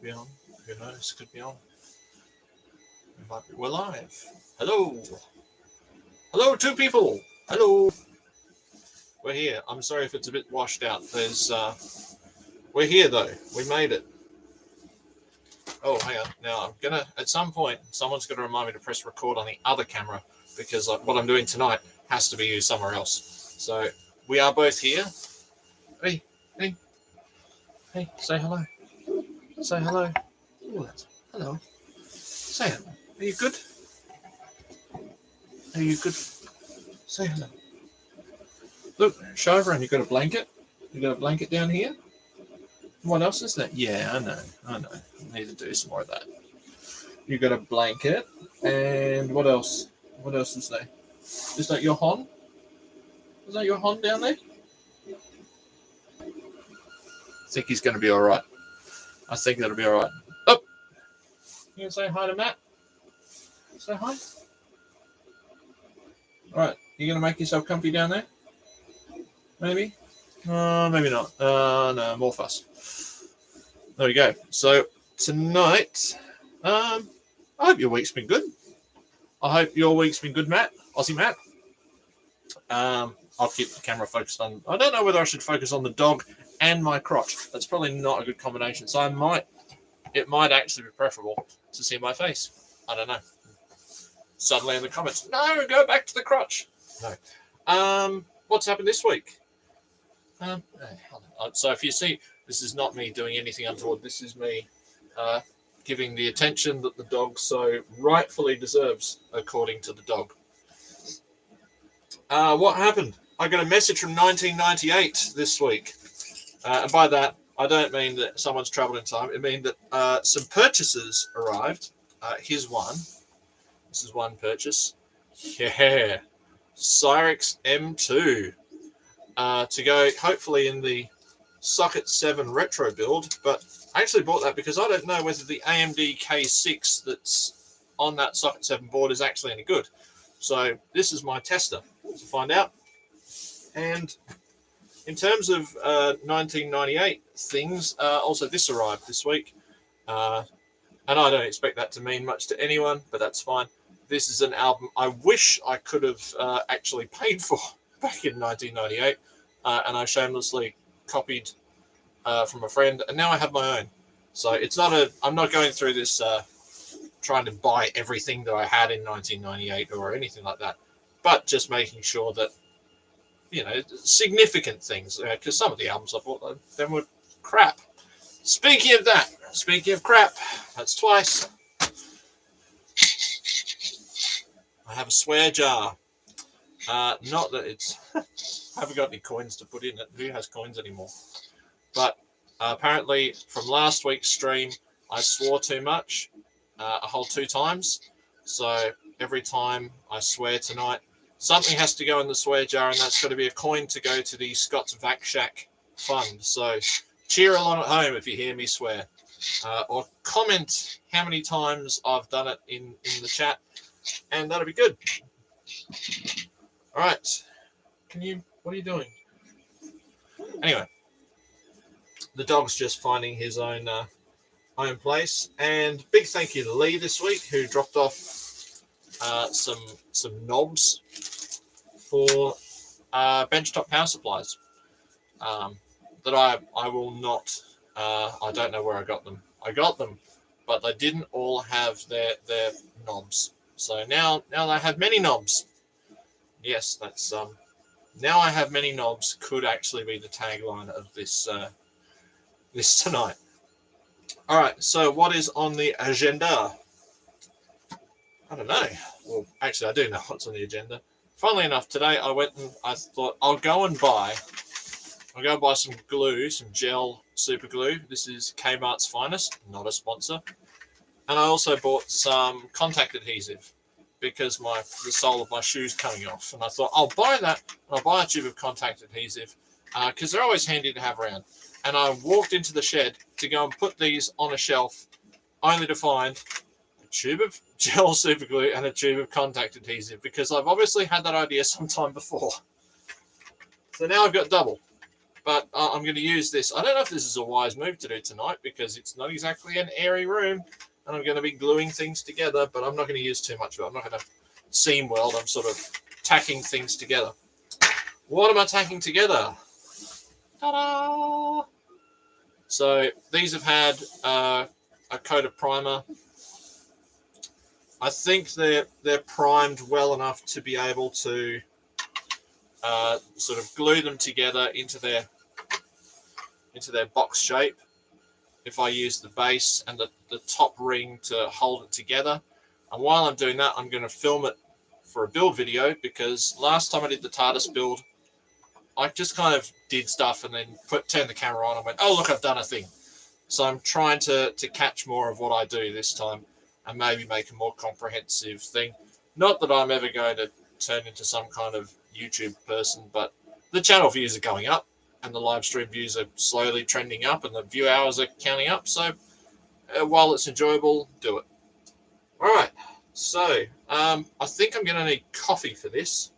Be on. Who knows? Could be on. We're live. Hello. Hello, two people. Hello. We're here. I'm sorry if it's a bit washed out. We're here though. We made it. Oh, hang on. Now at some point, someone's gonna remind me to press record on the other camera because what I'm doing tonight has to be used somewhere else. So we are both here. Hey, hey, hey. Say hello. Say hello. Ooh, hello. Say hello. Are you good? Are you good? Say hello. Look, show everyone. You got a blanket. You got a blanket down here. What else is that? Yeah, I know. I need to do some more of that. You got a blanket, and what else? What else is there? Is that your hon? Is that your hon down there? I think he's going to be all right. I think that'll be all right. Oh, you gonna say hi to Matt? Say hi. All right. You gonna make yourself comfy down there? Maybe. Maybe not. No, more fuss. There we go. So tonight, I hope your week's been good. I hope your week's been good, Matt. Aussie Matt. I'll keep the camera focused on. I don't know whether I should focus on the dog and my crotch. That's probably not a good combination. So it might actually be preferable to see my face. I don't know. Suddenly in the comments, no, go back to the crotch. No. What's happened this week? So if you see, this is not me doing anything untoward. This is me giving the attention that the dog so rightfully deserves, according to the dog. What happened? I got a message from 1998 this week. And by that, I don't mean that someone's traveled in time. It means that some purchases arrived. Here's one. This is one purchase. Yeah. Cyrix M2. To go hopefully in the Socket 7 retro build, but I actually bought that because I don't know whether the AMD K6 that's on that Socket 7 board is actually any good. So this is my tester to find out. And in terms of 1998 things, also this arrived this week. And I don't expect that to mean much to anyone, but that's fine. This is an album I wish I could have actually paid for back in 1998. And I shamelessly copied from a friend, and now I have my own. So I'm not going through this trying to buy everything that I had in 1998 or anything like that, but just making sure that, significant things, because some of the albums I bought then were crap. Speaking of crap, that's twice. I have a swear jar. Not that it's... I haven't got any coins to put in it. Who has coins anymore? But apparently from last week's stream, I swore too much, a whole 2 times. So every time I swear tonight, something has to go in the swear jar, and that's got to be a coin to go to the Scott's Vac Shack Fund. So cheer along at home if you hear me swear. Or comment how many times I've done it in the chat, and that'll be good. All right. What are you doing? Anyway, the dog's just finding his own place, and big thank you to Lee this week, who dropped off some knobs for benchtop power supplies that I will not. I don't know where I got them. I got them, but they didn't all have their knobs. So now I have many knobs. Yes, that's now I have many knobs could actually be the tagline of this tonight. All right, so what is on the agenda? I don't know. Well, actually, I do know what's on the agenda. Funnily enough, today I went and I thought I'll go and buy some glue, some gel super glue. This is Kmart's finest, not a sponsor. And I also bought some contact adhesive, because the sole of my shoe's coming off. And I thought, I'll buy that, and I'll buy a tube of contact adhesive, because they're always handy to have around. And I walked into the shed to go and put these on a shelf, only to find a tube of gel super glue and a tube of contact adhesive, because I've obviously had that idea sometime before. So now I've got double. But I'm going to use this. I don't know if this is a wise move to do tonight because it's not exactly an airy room. And I'm going to be gluing things together, but I'm not going to use too much of it. I'm not going to seam weld. I'm sort of tacking things together. What am I tacking together? Ta-da! So these have had a coat of primer. I think they're primed well enough to be able to sort of glue them together into their box shape. If I use the base and the top ring to hold it together. And while I'm doing that, I'm going to film it for a build video, because last time I did the TARDIS build, I just kind of did stuff and then turned the camera on and went, oh, look, I've done a thing. So I'm trying to catch more of what I do this time and maybe make a more comprehensive thing. Not that I'm ever going to turn into some kind of YouTube person, but the channel views are going up and the live stream views are slowly trending up and the view hours are counting up. So while it's enjoyable, do it. All right. So I think I'm going to need coffee for this.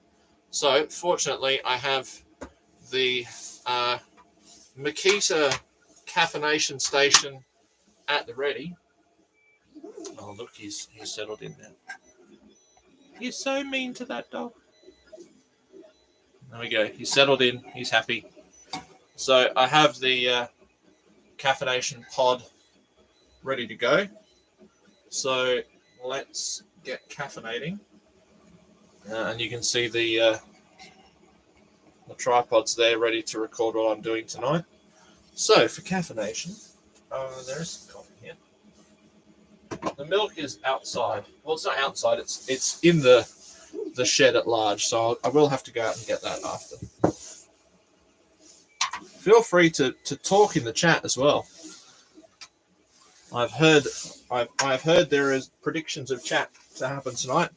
So fortunately, I have the Makita caffeination station at the ready. Oh, look, he's settled in now. You're so mean to that dog. There we go. He's settled in. He's happy. So I have the caffeination pod ready to go. So let's get caffeinating. And you can see the tripod's there ready to record what I'm doing tonight. So for caffeination, there is some coffee here. The milk is outside. Well, it's not outside. It's in the shed at large. So I will have to go out and get that after. Feel free to talk in the chat as well. I've heard there is predictions of chat to happen tonight,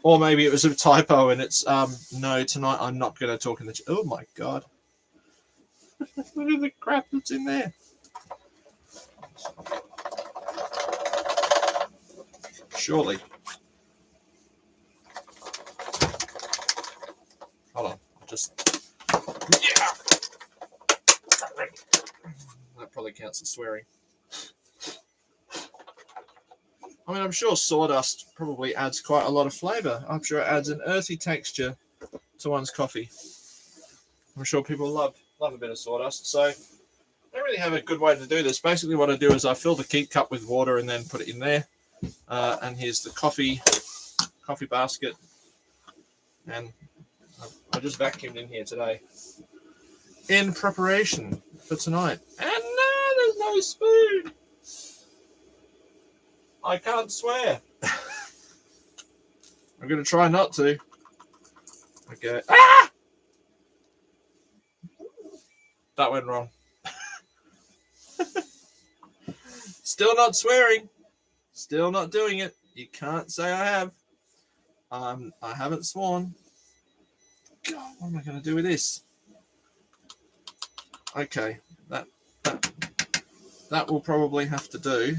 or maybe it was a typo and it's no, tonight I'm not going to talk in the chat. Oh my god! Look at the crap that's in there. Surely. Hold on. Yeah. That probably counts as swearing. I mean, I'm sure sawdust probably adds quite a lot of flavour. I'm sure it adds an earthy texture to one's coffee. I'm sure people love a bit of sawdust. So I don't really have a good way to do this. Basically what I do is I fill the keep cup with water and then put it in there. And here's the coffee basket. And I just vacuumed in here today in preparation for tonight. And no, there's no spoon. I can't swear. I'm going to try not to. Okay. Ah! That went wrong. Still not swearing. Still not doing it. You can't say I have. I haven't sworn. God, what am I going to do with this? Okay, that will probably have to do.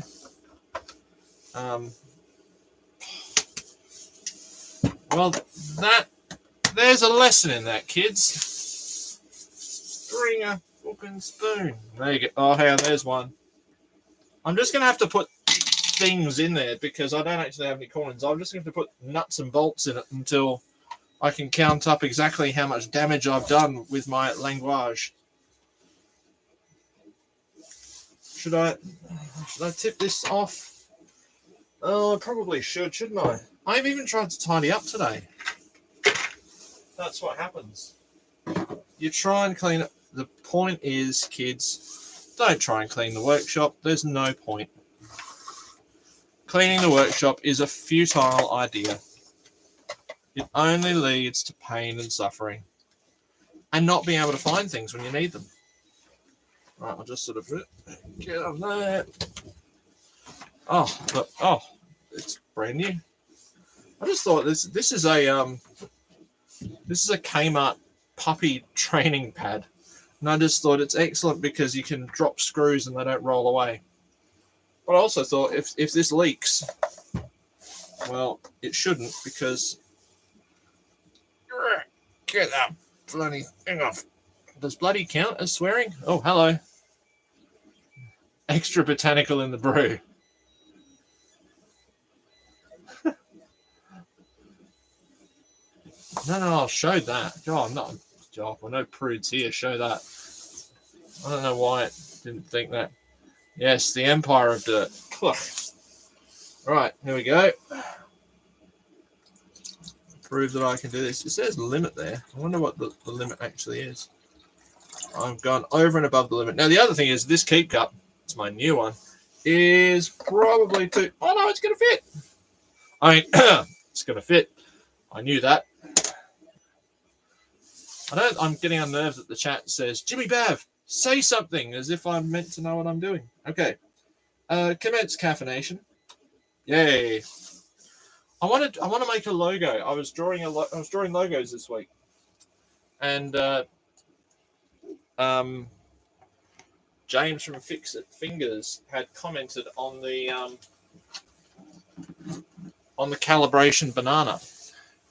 Well, there's a lesson in that, kids. Bring a fucking spoon. There you go. Oh, hey, there's one. I'm just going to have to put things in there because I don't actually have any coins. I'm just going to have to put nuts and bolts in it until I can count up exactly how much damage I've done with my language. Should I tip this off? Oh, I probably should, shouldn't I? I've even tried to tidy up today. That's what happens. You try and clean it. The point is, kids, don't try and clean the workshop. There's no point. Cleaning the workshop is a futile idea. It only leads to pain and suffering and not being able to find things when you need them. Right, I'll just sort of get on there. Oh, look, oh, it's brand new. I just thought this is a Kmart puppy training pad, and I just thought it's excellent because you can drop screws and they don't roll away. But I also thought if this leaks, well, it shouldn't, because get that bloody thing off. Does bloody count as swearing? Oh, hello. Extra botanical in the brew. No, I'll show that. Oh, I'm not. Oh, well, no prudes here. Show that. I don't know why it didn't think that. Yes, the Empire of Dirt. Right, here we go. Prove that I can do this. It says limit there. I wonder what the limit actually is. I've gone over and above the limit. Now, the other thing is this keep cup, it's my new one, is probably too... Oh, no, it's going to fit. I mean, it's going to fit. I knew that. I'm getting unnerved that the chat says, Jimmy Bav, say something, as if I'm meant to know what I'm doing. Okay. Commence caffeination. Yay. I want to make a logo. I was drawing logos this week. And James from Fix It Fingers had commented on the calibration banana,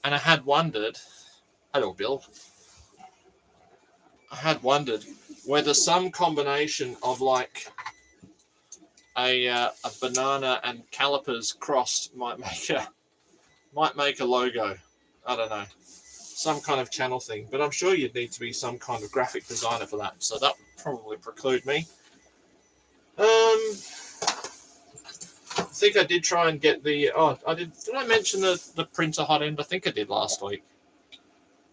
and I had wondered, hello Bill, I had wondered whether some combination of like a banana and calipers crossed might make a logo. I don't know, some kind of channel thing, but I'm sure you'd need to be some kind of graphic designer for that, so that would probably preclude me. I think I did try and get the... Oh, did I mention the printer hot end? I think I did last week.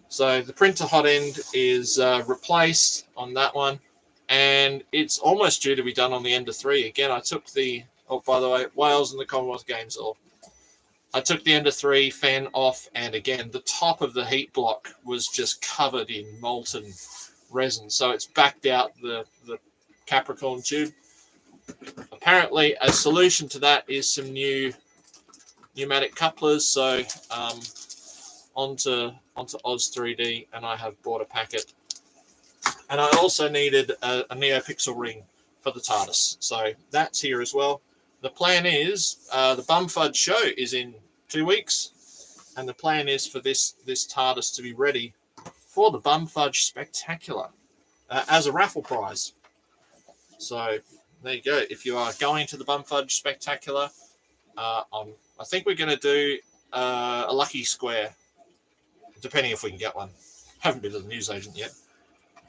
So the printer hot end is replaced on that one, and it's almost due to be done on the Ender 3. Again, I took the... Oh, by the way, Wales and the Commonwealth Games all. I took the Ender 3 fan off, and again, the top of the heat block was just covered in molten resin. So it's backed out the Capricorn tube. Apparently, a solution to that is some new pneumatic couplers. So onto Oz 3D, and I have bought a packet. And I also needed a NeoPixel ring for the TARDIS. So that's here as well. The plan is the Bumfudge show is in 2 weeks, and the plan is for this TARDIS to be ready for the Bumfudge Spectacular as a raffle prize. So there you go. If you are going to the Bumfudge Spectacular, I think we're going to do a lucky square, depending if we can get one. Haven't been to the newsagent yet.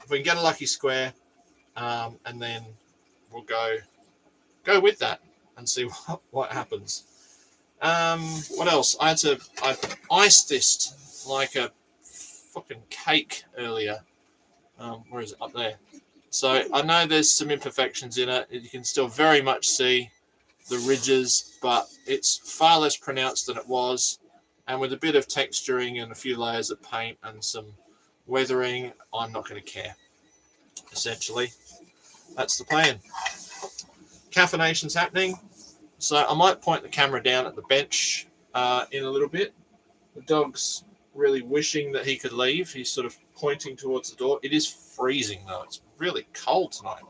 If we can get a lucky square, and then we'll go with that and see what happens. What else? I iced this like a fucking cake earlier. Where is it? Up there. So I know there's some imperfections in it. You can still very much see the ridges, but it's far less pronounced than it was. And with a bit of texturing and a few layers of paint and some weathering, I'm not going to care. Essentially, that's the plan. Caffeination's happening. So I might point the camera down at the bench in a little bit. The dog's really wishing that he could leave. He's sort of pointing towards the door. It is freezing, though. It's really cold tonight.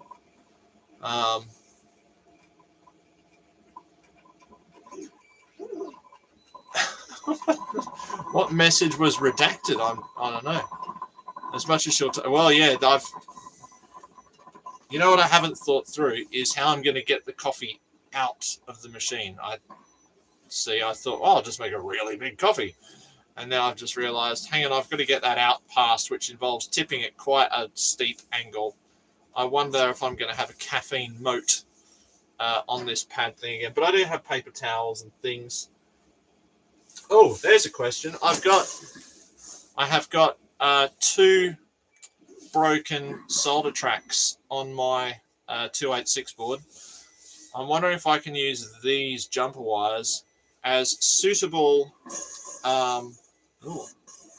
What message was redacted? I don't know. As much as she'll... well, yeah, you know what I haven't thought through is how I'm going to get the coffee out of the machine. I thought, I'll just make a really big coffee. And now I've just realised, hang on, I've got to get that out past, which involves tipping it quite a steep angle. I wonder if I'm going to have a caffeine moat on this pad thing again. But I do have paper towels and things. Oh, there's a question. I have got 2 broken solder tracks on my 286 board. I'm wondering if I can use these jumper wires as suitable... oh,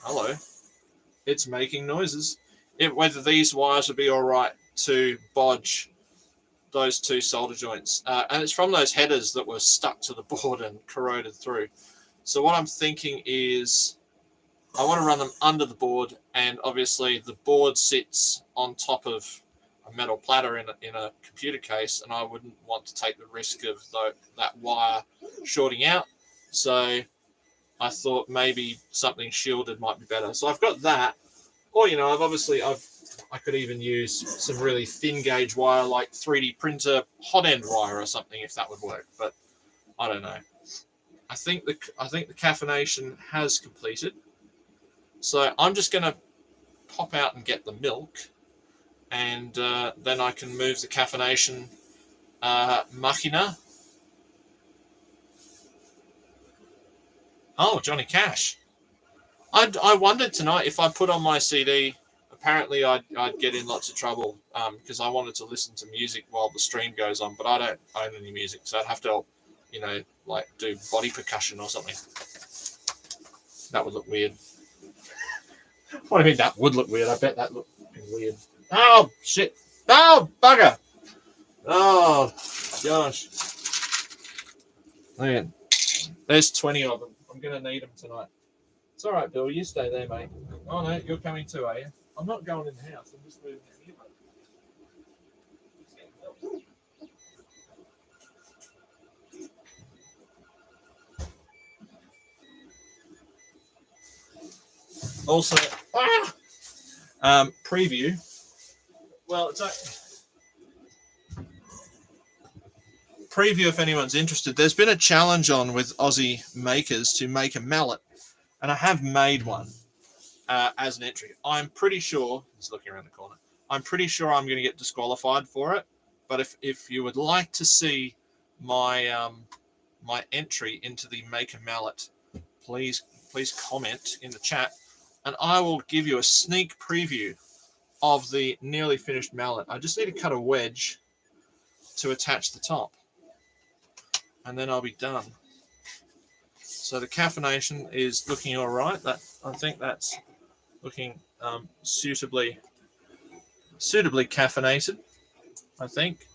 hello. It's making noises. Whether these wires would be all right to bodge those 2 solder joints. And it's from those headers that were stuck to the board and corroded through. So what I'm thinking is I want to run them under the board, and obviously the board sits on top of a metal platter in a computer case, and I wouldn't want to take the risk of that wire shorting out. So I thought maybe something shielded might be better. So I've got that. Or, you know, I could even use some really thin gauge wire, like 3D printer hot end wire or something, if that would work. But I don't know. I think the caffeination has completed. So I'm just going to pop out and get the milk, and then I can move the caffeination machina. Oh, Johnny Cash. I wondered tonight if I put on my CD. Apparently, I'd get in lots of trouble because I wanted to listen to music while the stream goes on, but I don't own any music, so I'd have to, you know, like do body percussion or something. That would look weird. What do you mean that would look weird? I bet that looked weird. Oh, shit. Oh, bugger. Oh, gosh. Man, there's 20 of them. I'm going to need them tonight. It's all right, Bill. You stay there, mate. Oh, no, you're coming too, are you? I'm not going in the house. I'm just moving in here, mate. Also, preview. Well, it's preview if anyone's interested. There's been a challenge on with Aussie makers to make a mallet, and I have made one as an entry. I'm pretty sure it's looking around the corner. I'm pretty sure I'm going to get disqualified for it. But if you would like to see my my entry into the make a mallet, please comment in the chat, and I will give you a sneak preview of the nearly finished mallet. I just need to cut a wedge to attach the top, and then I'll be done. So the caffeination is looking all right. I think that's looking suitably caffeinated, I think.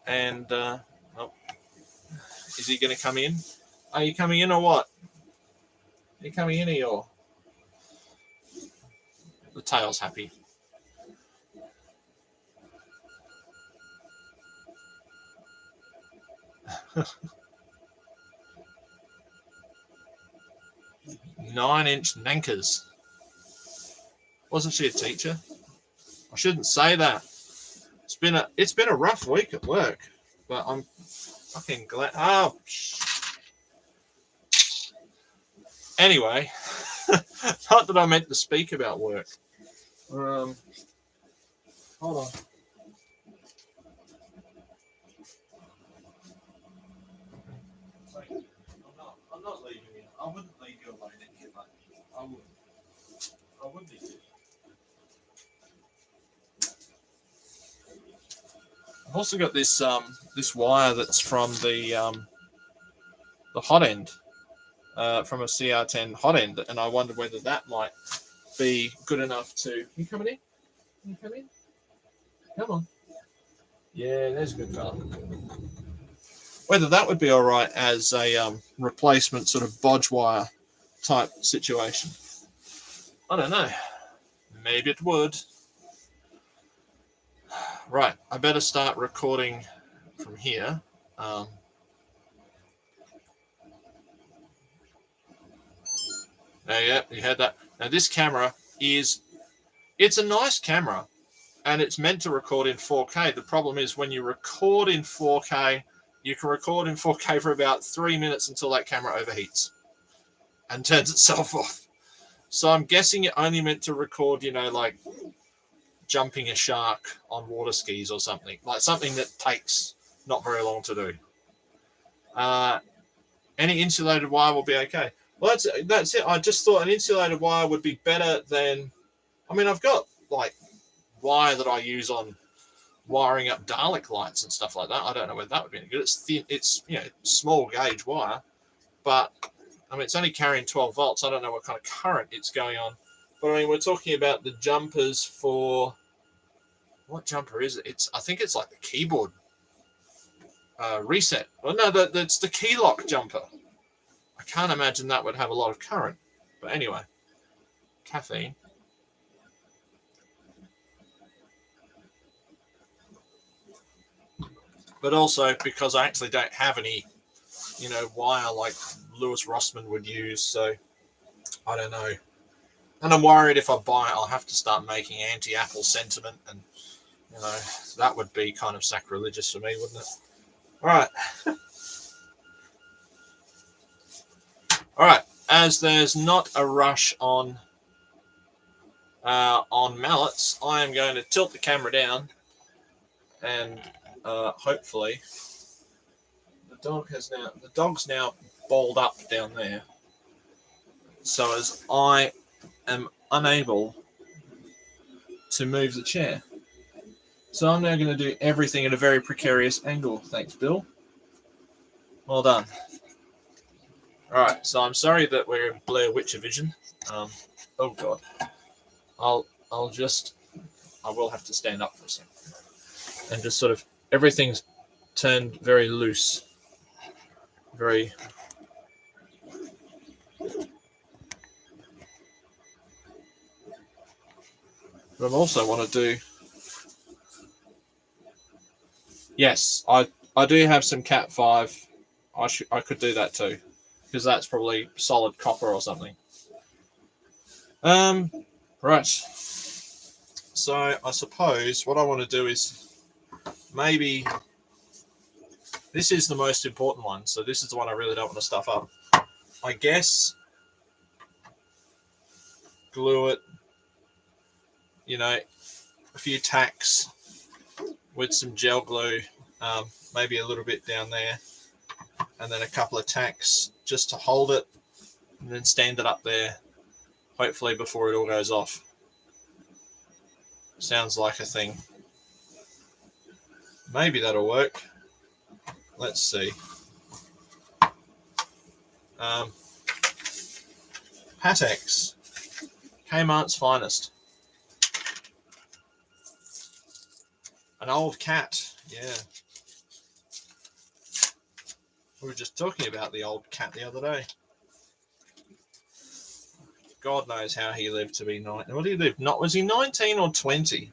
And oh, is he going to come in? Are you coming in or what? Are you coming in or you're? The tail's happy. Nine-inch nankers. Wasn't she a teacher? I shouldn't say that. It's been a rough week at work, but I'm fucking glad. Oh, anyway, not that I meant to speak about work. Hold on. I'm not leaving you. I wouldn't leave you alone in here, mate. I wouldn't be. I've also got this this wire that's from the hot end, from a CR10 hot end, and I wonder whether that might be good enough to. You coming in? You come in? Come on. Yeah, there's a good fella. Whether that would be all right as a replacement sort of bodge wire type situation. I don't know. Maybe it would. Right, I better start recording from here. Yeah, you heard that. Now this camera it's a nice camera, and it's meant to record in 4K. The problem is when you record in 4K, you can record in 4K for about 3 minutes until that camera overheats and turns itself off. So I'm guessing it only meant to record, you know, like jumping a shark on water skis or something, like something that takes not very long to do. Any insulated wire will be okay. Well, that's it. I just thought an insulated wire would be better than. I mean, I've got like wire that I use on wiring up Dalek lights and stuff like that. I don't know whether that would be any good. It's thin. It's, you know, small gauge wire, but I mean, it's only carrying 12 volts. I don't know what kind of current it's going on. But I mean, we're talking about the jumpers for. What jumper is it? I think it's like the keyboard reset. Well, no, that's the key lock jumper. I can't imagine that would have a lot of current. But anyway, caffeine. But also because I actually don't have any, you know, wire like Lewis Rossman would use. So I don't know. And I'm worried if I buy it, I'll have to start making anti-Apple sentiment, and you know that would be kind of sacrilegious for me, wouldn't it? All right, all right. As there's not a rush on mallets, I am going to tilt the camera down, and hopefully the dog's now balled up down there, so as I am unable to move the chair. So I'm now going to do everything at a very precarious angle. Thanks, Bill. Well done. All right, so I'm sorry that we're in Blair Witcher vision. Oh God, I will have to stand up for a second, and just sort of everything's turned very loose, very. But I also want to do. Yes, I do have some Cat 5. I could do that too, because that's probably solid copper or something. Right. So I suppose what I want to do is maybe this is the most important one. So this is the one I really don't want to stuff up. I guess glue it, you know, a few tacks with some gel glue, maybe a little bit down there, and then a couple of tacks just to hold it, and then stand it up there, hopefully before it all goes off. Sounds like a thing. Maybe that'll work. Let's see. Patex, Kmart's finest. An old cat, yeah. We were just talking about the old cat the other day. God knows how he lived to be 9. What did he live? Not was he 19 or 20? He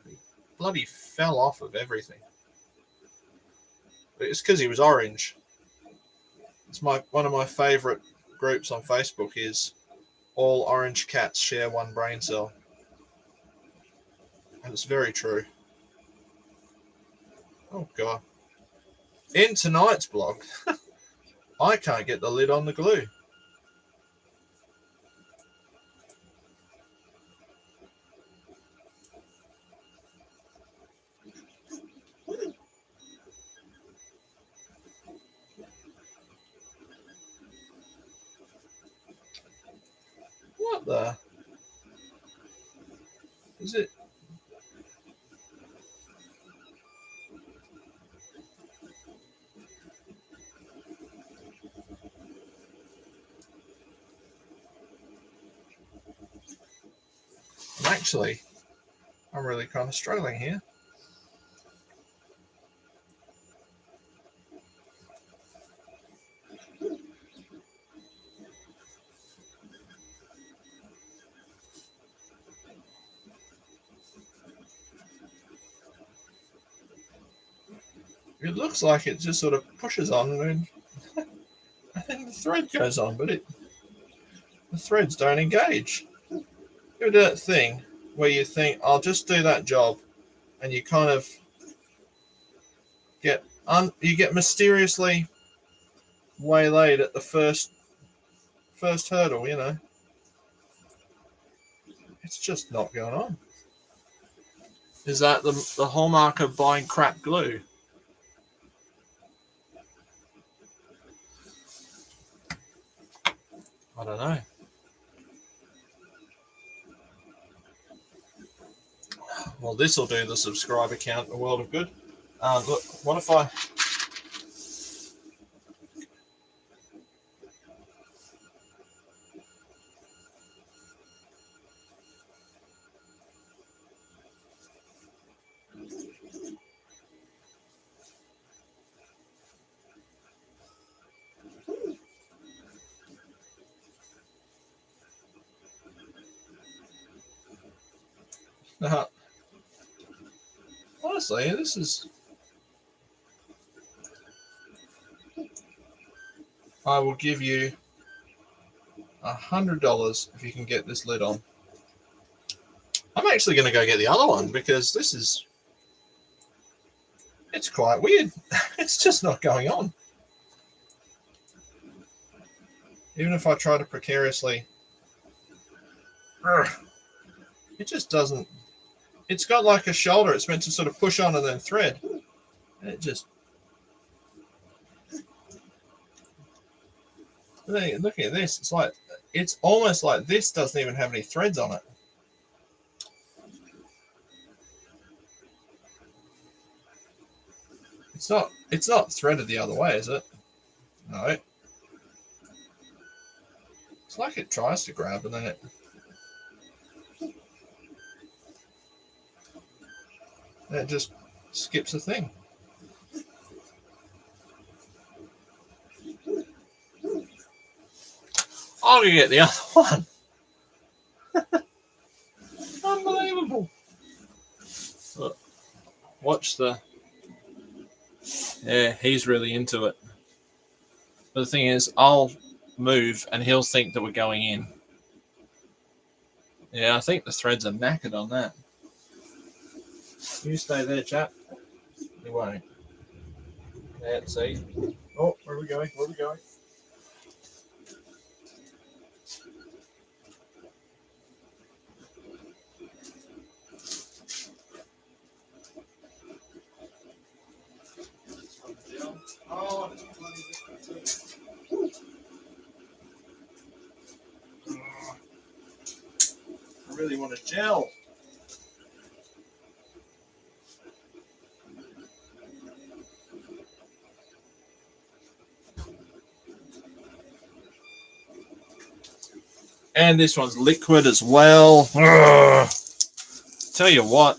bloody fell off of everything. But it's because he was orange. It's one of my favourite groups on Facebook is all orange cats share one brain cell, and it's very true. Oh God! In tonight's blog, I can't get the lid on the glue. What the? Is it? Actually, I'm really kind of struggling here. It looks like it just sort of pushes on and then the thread goes on, but the threads don't engage. You ever do that thing where you think, I'll just do that job, and you kind of get mysteriously waylaid at the first hurdle, you know. It's just not going on. Is that the hallmark of buying crap glue? I don't know. Well, this will do the subscriber count a world of good. Look, what if I... honestly, this is... I will give you $100 if you can get this lid on. I'm actually going to go get the other one because this is, it's quite weird. It's just not going on. Even if I try to precariously, it just doesn't. It's got like a shoulder. It's meant to sort of push on and then thread. And it just, looking at this, it's like, it's almost like this doesn't even have any threads on it. It's not threaded the other way, is it? No. It's like it tries to grab and then it just skips a thing. I'm gonna get the other one. Unbelievable. Look, watch the. Yeah, he's really into it. But the thing is, I'll move and he'll think that we're going in. Yeah, I think the threads are knackered on that. You stay there, chap. You won't. Yeah, see. Oh, where are we going? Where are we going? Oh, it's bloody different too. I really want to gel. And this one's liquid as well. Tell you what.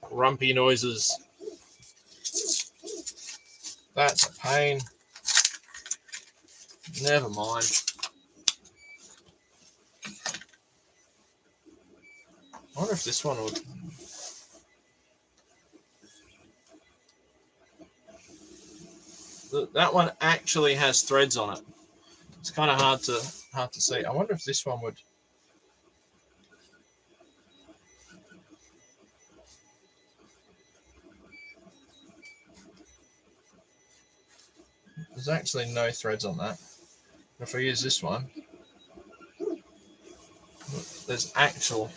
Grumpy noises. That's a pain. Never mind. I wonder if this one would. That one actually has threads on it. It's kind of hard to see. I wonder if this one would. There's actually no threads on that. If I use this one, there's actual.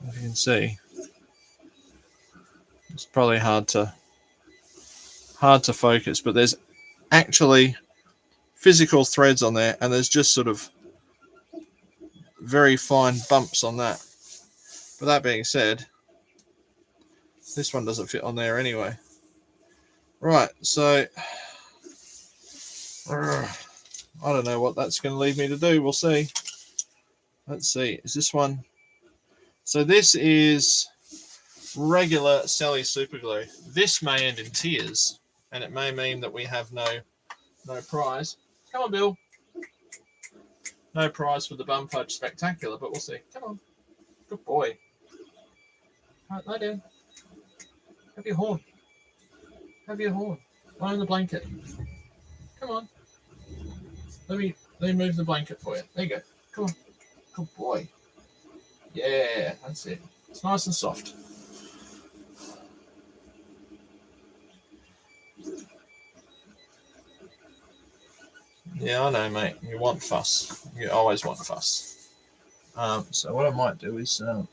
If you can see, it's probably hard to focus, but there's actually physical threads on there, and there's just sort of very fine bumps on that. But that being said, this one doesn't fit on there anyway. Right, so I don't know what that's going to lead me to do. We'll see. Let's see. Is this one? So this is regular Sally super glue. This may end in tears, and it may mean that we have no prize. Come on, Bill. No prize for the bum fudge spectacular, but we'll see. Come on. Good boy. All right, lie down. Have your horn. Have your horn. Lie on the blanket. Come on. Let me move the blanket for you. There you go. Come on. Good boy. Yeah, that's it. It's nice and soft. Yeah, I know, mate. You want fuss. You always want fuss. So what I might do is a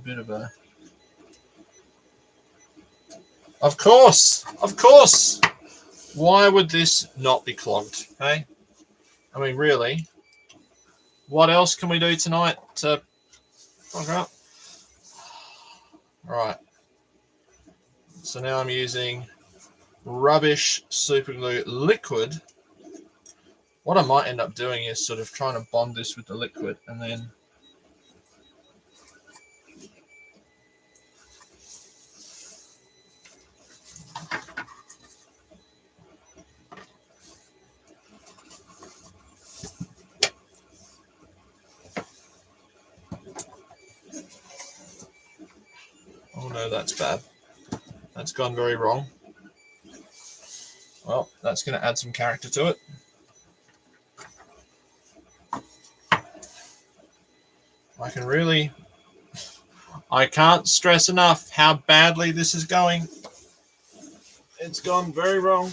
bit of a... Of course! Why would this not be clogged, hey? I mean, really? What else can we do tonight to fuck up? Right. So now I'm using rubbish super glue liquid. What I might end up doing is sort of trying to bond this with the liquid and then oh no, that's bad. That's gone very wrong. Well, that's going to add some character to it. I can't stress enough how badly this is going. It's gone very wrong.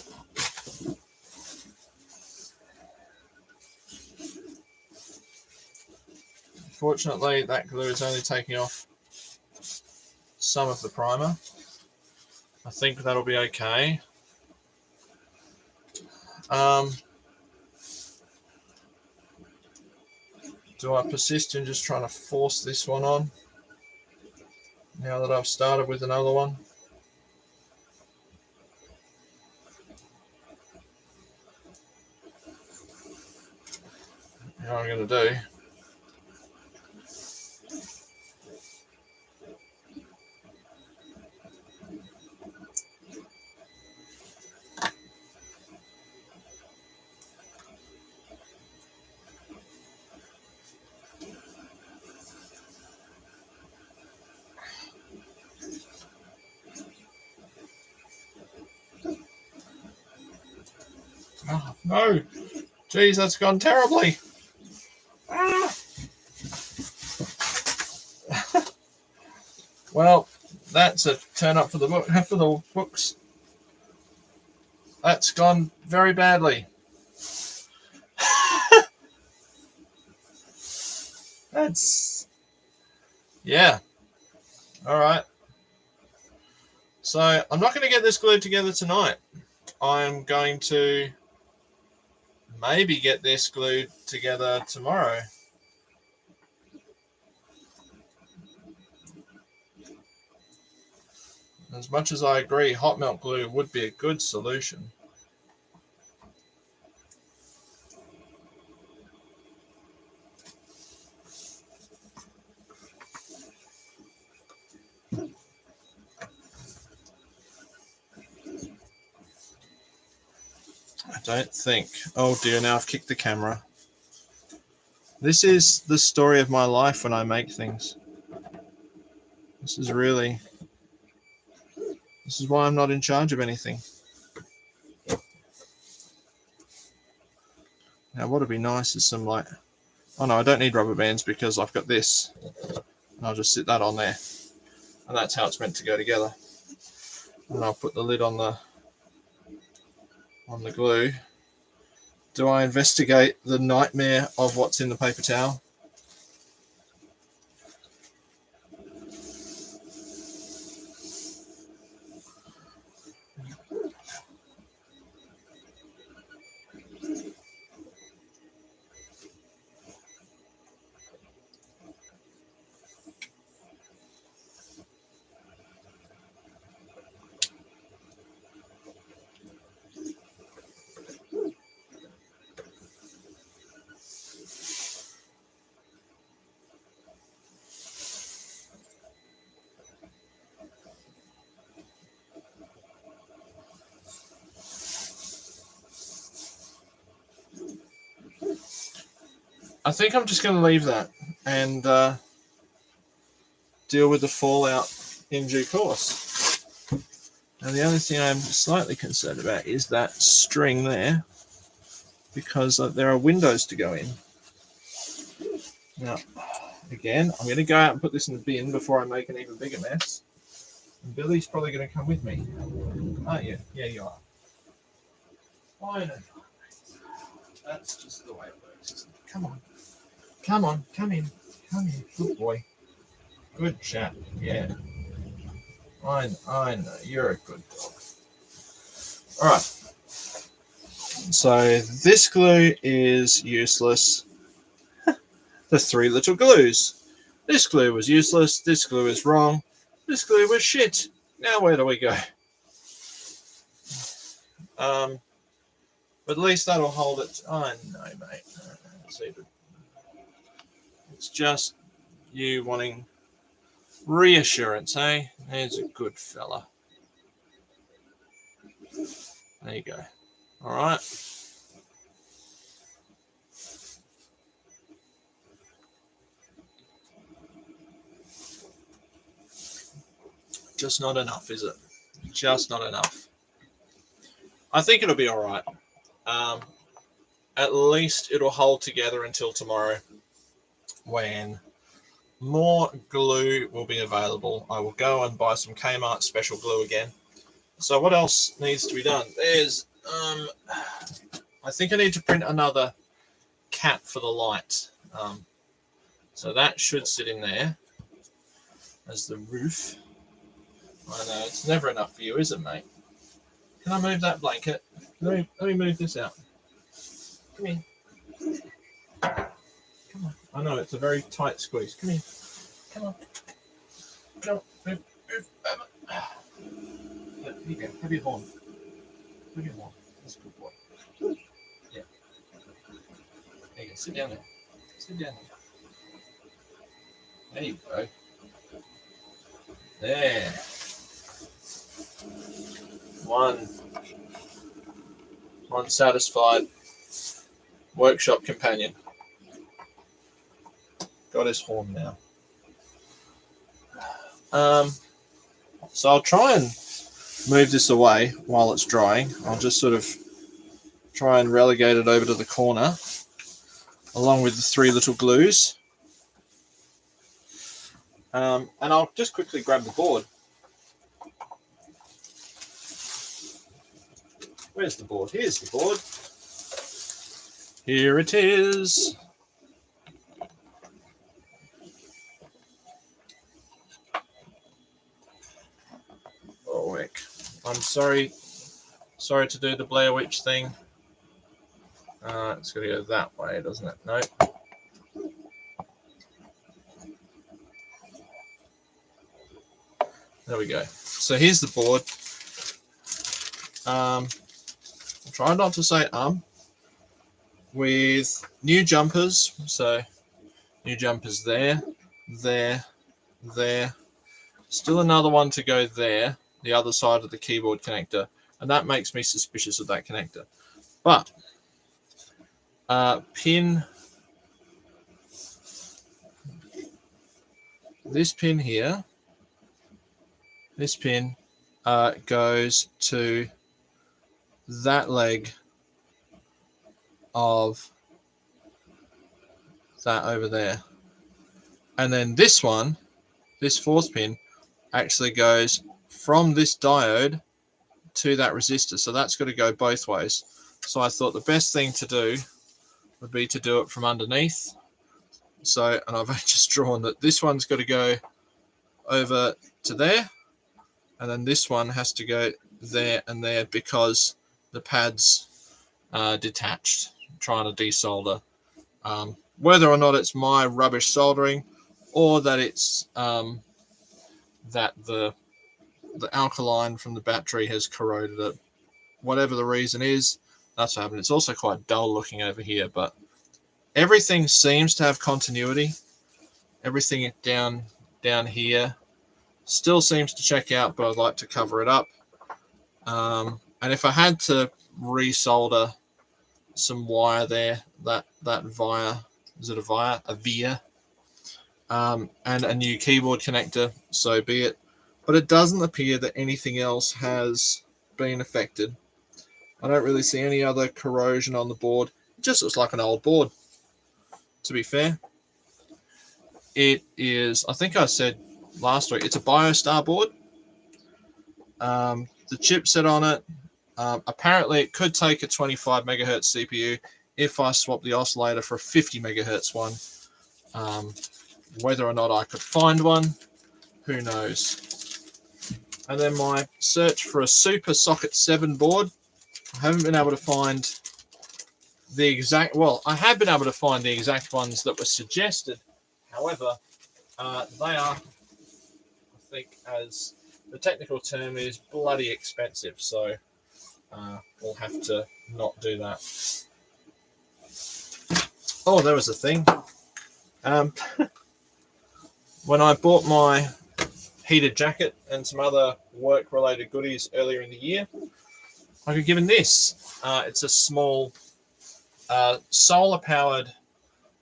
Fortunately, that glue is only taking off some of the primer. I think that'll be okay. Do I persist in just trying to force this one on now that I've started with another one? What I'm going to do. Oh, no. Geez, that's gone terribly. Ah. Well, that's a turn up for the books. That's gone very badly. That's... yeah. All right. So I'm not going to get this glued together tonight. I'm going to maybe get this glued together tomorrow. As much as I agree, hot melt glue would be a good solution. I don't think. Oh dear, now I've kicked the camera. This is the story of my life when I make things. This is why I'm not in charge of anything. Now what would be nice is some like, oh no, I don't need rubber bands because I've got this. And I'll just sit that on there. And that's how it's meant to go together. And I'll put the lid on the glue. Do I investigate the nightmare of what's in the paper towel? I think I'm just going to leave that and deal with the fallout in due course. And the only thing I'm slightly concerned about is that string there, because there are windows to go in. Now, again, I'm going to go out and put this in the bin before I make an even bigger mess. And Billy's probably going to come with me, aren't you? Yeah, you are. I know. That's just the way it works, isn't it? Come on. Come on, come in. Come in. Good boy. Good chap. Yeah. I know. You're a good dog. All right. So this glue is useless. The three little glues. This glue was useless. This glue is wrong. This glue was shit. Now where do we go? But at least that'll hold it. I know, mate. It's just you wanting reassurance, eh? There's a good fella. There you go. All right. Just not enough, is it? Just not enough. I think it'll be all right. At least it'll hold together until tomorrow, when more glue will be available. I will go and buy some Kmart special glue again. So what else needs to be done? There's, I think I need to print another cap for the light. So that should sit in there as the roof. I know, it's never enough for you, is it, mate? Can I move that blanket? Let me move this out. Come here. Come on. I know, it's a very tight squeeze. Come here. Come on. Come on. Move. Here you go. Have your horn. Have your horn. That's a good boy. Yeah. There you go. Sit down there. Sit down there. There you go. There. One satisfied workshop companion. Got his horn now. So I'll try and move this away while it's drying. I'll just sort of try and relegate it over to the corner along with the 3 little glues. And I'll just quickly grab the board. Where's the board? Here's the board. Here it is. Oh, heck. I'm sorry. Sorry to do the Blair Witch thing. It's going to go that way, doesn't it? No. There we go. So here's the board. Try not to say with new jumpers. So new jumpers there. Still another one to go there, the other side of the keyboard connector. And that makes me suspicious of that connector. But this pin here, this pin goes to that leg of that over there. And then this one, this 4th pin, actually goes from this diode to that resistor. So that's got to go both ways. So I thought the best thing to do would be to do it from underneath. So, and I've just drawn that this one's got to go over to there. And then this one has to go there and there because the pad's detached. I'm trying to desolder. Whether or not it's my rubbish soldering or that it's that the alkaline from the battery has corroded it. Whatever the reason is, that's what happened. It's also quite dull looking over here, but everything seems to have continuity. Everything down here still seems to check out, but I'd like to cover it up. And if I had to resolder some wire there, that via, is it a via? A via. And a new keyboard connector, so be it. But it doesn't appear that anything else has been affected. I don't really see any other corrosion on the board. It just looks like an old board, to be fair. It is, I think I said last week, it's a BioStar board. The chipset on it, apparently it could take a 25 megahertz CPU if I swap the oscillator for a 50 megahertz one. Whether or not I could find one, who knows. And then my search for a Super Socket 7 board. I haven't been able to find the exact, well, I have been able to find the exact ones that were suggested. However, they are, I think, as the technical term is, bloody expensive. So we'll have to not do that. Oh, there was a thing. When I bought my heated jacket and some other work-related goodies earlier in the year, I got given this. It's a small solar-powered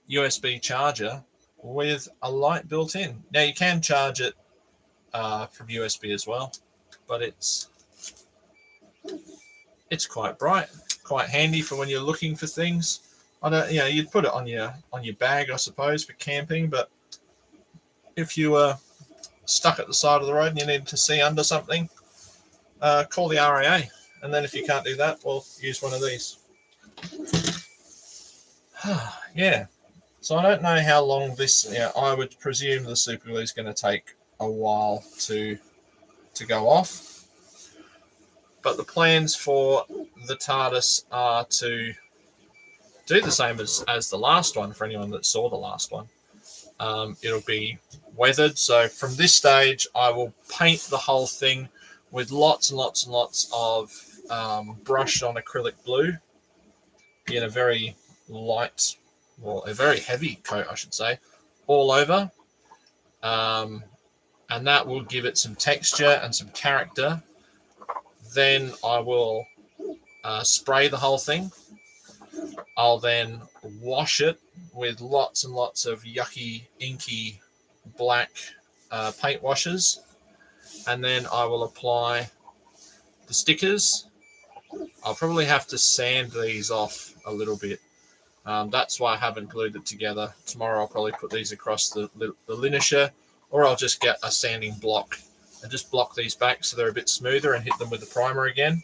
USB charger with a light built in. Now, you can charge it from USB as well, but it's it's quite bright, quite handy for when you're looking for things. I don't, you'd put it on your bag, I suppose, for camping. But if you were stuck at the side of the road and you needed to see under something, call the RAA. And then if you can't do that, well, use one of these. Yeah. So I don't know how long this. I would presume the super glue is going to take a while to go off. But the plans for the TARDIS are to do the same as the last one. For anyone that saw the last one, it'll be weathered. So from this stage, I will paint the whole thing with lots and lots and lots of brushed on acrylic blue in a very light, well, a very heavy coat, I should say, all over. And that will give it some texture and some character. Then I will spray the whole thing. I'll then wash it with lots and lots of yucky, inky, black paint washes. And then I will apply the stickers. I'll probably have to sand these off a little bit. That's why I haven't glued it together. Tomorrow I'll probably put these across the linisher, or I'll just get a sanding block and just block these back so they're a bit smoother and hit them with the primer again.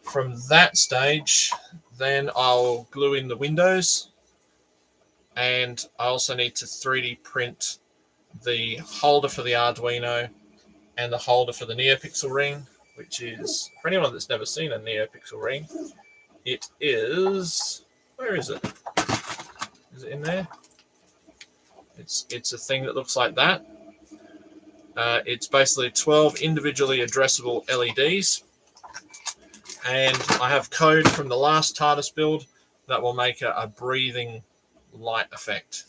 From that stage, then I'll glue in the windows, and I also need to 3D print the holder for the Arduino and the holder for the NeoPixel ring, which is, for anyone that's never seen a NeoPixel ring, it is, where is it? Is it in there? It's a thing that looks like that. It's basically 12 individually addressable LEDs. And I have code from the last TARDIS build that will make a breathing light effect.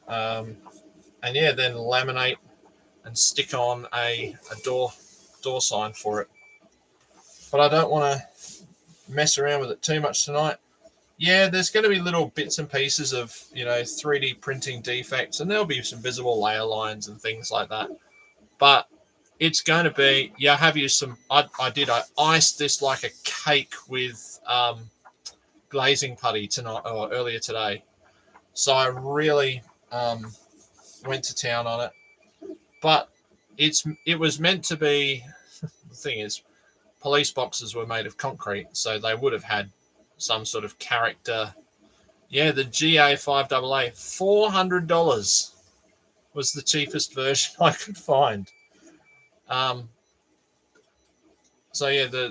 And yeah, then laminate and stick on a door sign for it. But I don't want to mess around with it too much tonight. Yeah, there's going to be little bits and pieces of, 3D printing defects, and there'll be some visible layer lines and things like that. But it's going to be, I have used some, I iced this like a cake with glazing putty tonight or earlier today. So I really went to town on it. But it was meant to be, the thing is, police boxes were made of concrete, so they would have had some sort of character. Yeah, the GA5AA, $400 was the cheapest version I could find. So yeah,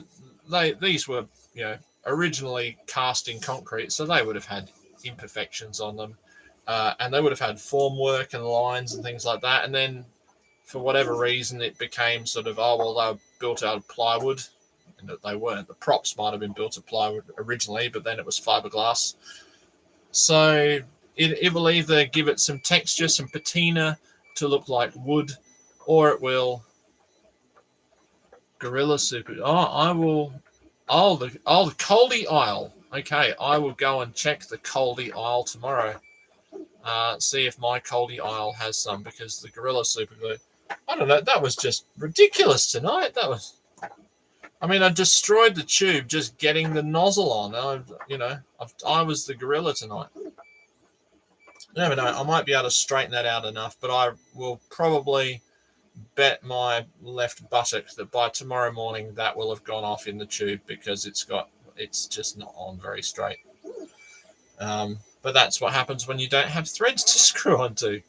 these were originally cast in concrete, so they would have had imperfections on them, and they would have had formwork and lines and things like that. And then for whatever reason, it became sort of, they were built out of plywood. And they weren't. The props might have been built of plywood originally, but then it was fiberglass. So it will either give it some texture, some patina to look like wood, or it will Gorilla Super. The Coldy Isle. Okay, I will go and check the Coldy Isle tomorrow. See if my Coldy Isle has some, because the Gorilla Super Glue, I don't know, that was just ridiculous tonight. I destroyed the tube just getting the nozzle on. I was the gorilla tonight. You never know. I might be able to straighten that out enough, but I will probably bet my left buttock that by tomorrow morning that will have gone off in the tube, because it's just not on very straight. But that's what happens when you don't have threads to screw onto.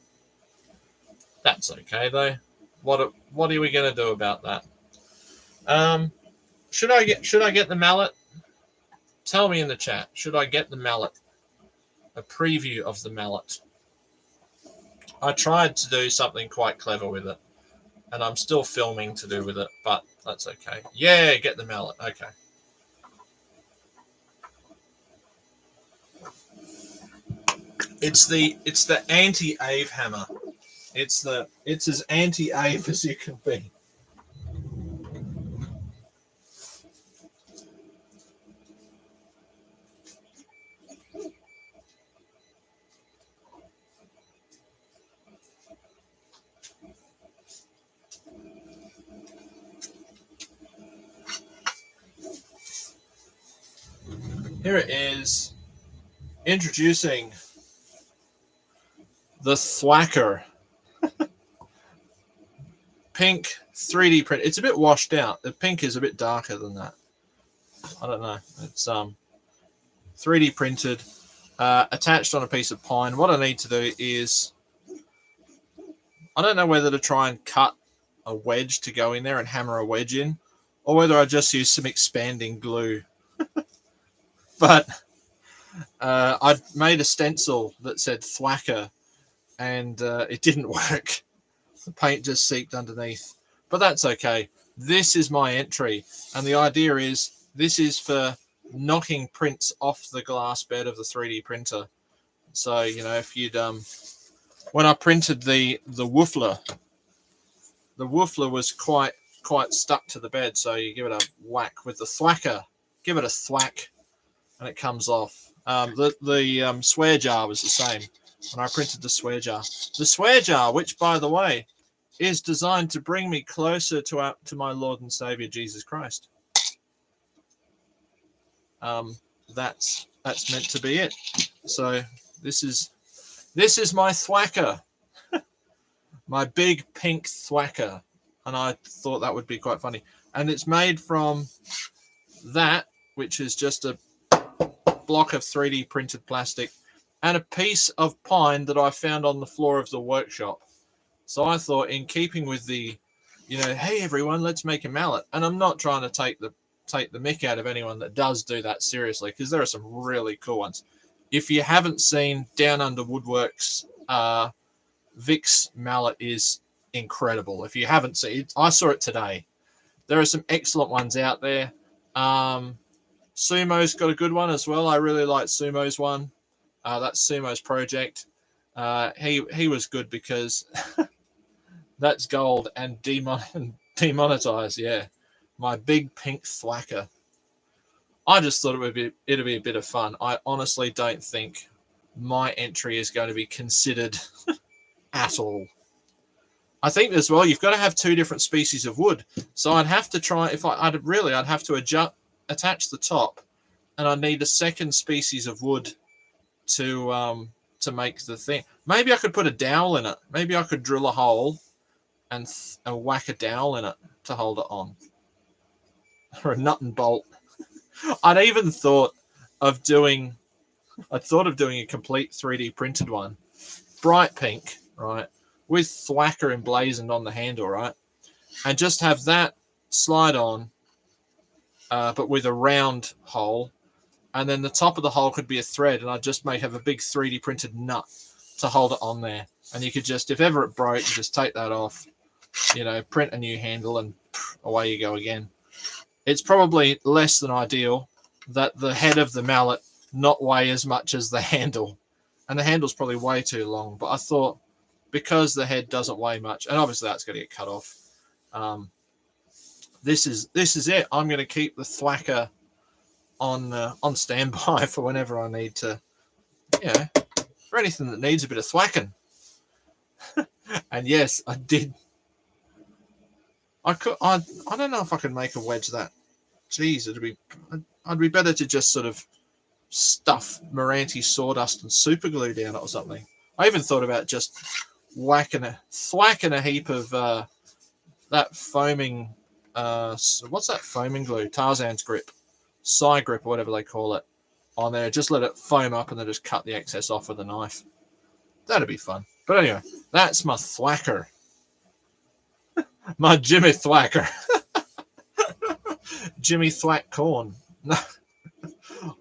That's okay though. What are we going to do about that? Should I get the mallet? Tell me in the chat. Should I get the mallet? A preview of the mallet. I tried to do something quite clever with it, and I'm still filming to do with it, but that's okay. Yeah, get the mallet. Okay. It's the anti-Ave hammer. It's as anti-Ave as you can be. Here it is, introducing the Thwacker pink 3D print. It's a bit washed out. The pink is a bit darker than that. I don't know. It's 3D printed, attached on a piece of pine. What I need to do is, I don't know whether to try and cut a wedge to go in there and hammer a wedge in, or whether I just use some expanding glue. But I made a stencil that said Thwacker, and it didn't work. The paint just seeped underneath. But that's okay. This is my entry, and the idea is this is for knocking prints off the glass bed of the 3D printer. So, you know, if you'd when I printed the woofler was quite stuck to the bed, so you give it a whack with the Thwacker, give it a thwack, and it comes off. The swear jar was the same when I printed the swear jar. The swear jar, which by the way is designed to bring me closer to my Lord and Savior Jesus Christ. That's meant to be it. So this is my Thwacker, my big pink Thwacker, and I thought that would be quite funny. And it's made from that, which is just a block of 3D printed plastic, and a piece of pine that I found on the floor of the workshop. So I thought, in keeping with the, you know, hey everyone, let's make a mallet. And I'm not trying to take the mick out of anyone that does do that seriously, because there are some really cool ones. If you haven't seen Down Under Woodworks, Vic's mallet is incredible. If you haven't seen it, I saw it today. There are some excellent ones out there. Sumo's got a good one as well. I really like Sumo's one. That's Sumo's project. He was good because that's gold and demonetized. Yeah, my big pink Thwacker. I just thought it'd be a bit of fun. I honestly don't think my entry is going to be considered at all. I think as well, you've got to have 2 different species of wood. So I'd have to try, I'd have to attach the top, and I need a second species of wood to make the thing. Maybe I could put a dowel in it. Maybe I could drill a hole and whack a dowel in it to hold it on, or a nut and bolt. I'd even thought of doing a complete 3D printed one, bright pink, right, with Thwacker emblazoned on the handle, right, and just have that slide on, but with a round hole, and then the top of the hole could be a thread, and I'd just have a big 3D printed nut to hold it on there, and you could just, if ever it broke, you just take that off, you know, print a new handle, and away you go again. It's probably less than ideal that the head of the mallet not weigh as much as the handle, and the handle's probably way too long, but I thought, because the head doesn't weigh much, and obviously that's going to get cut off, this is it. I'm going to keep the Thwacker on standby for whenever I need to, you know, for anything that needs a bit of thwacking. And yes, I did. I don't know if I could make a wedge that. Jeez, I'd be better to just sort of stuff Moranti sawdust and super glue down it or something. I even thought about just thwacking a heap of that foaming, what's that foaming glue? Tarzan's grip, side grip, or whatever they call it, on there. Just let it foam up and then just cut the excess off with a knife. That'd be fun. But anyway, that's my Thwacker. My Jimmy Thwacker. Jimmy Thwack Corn.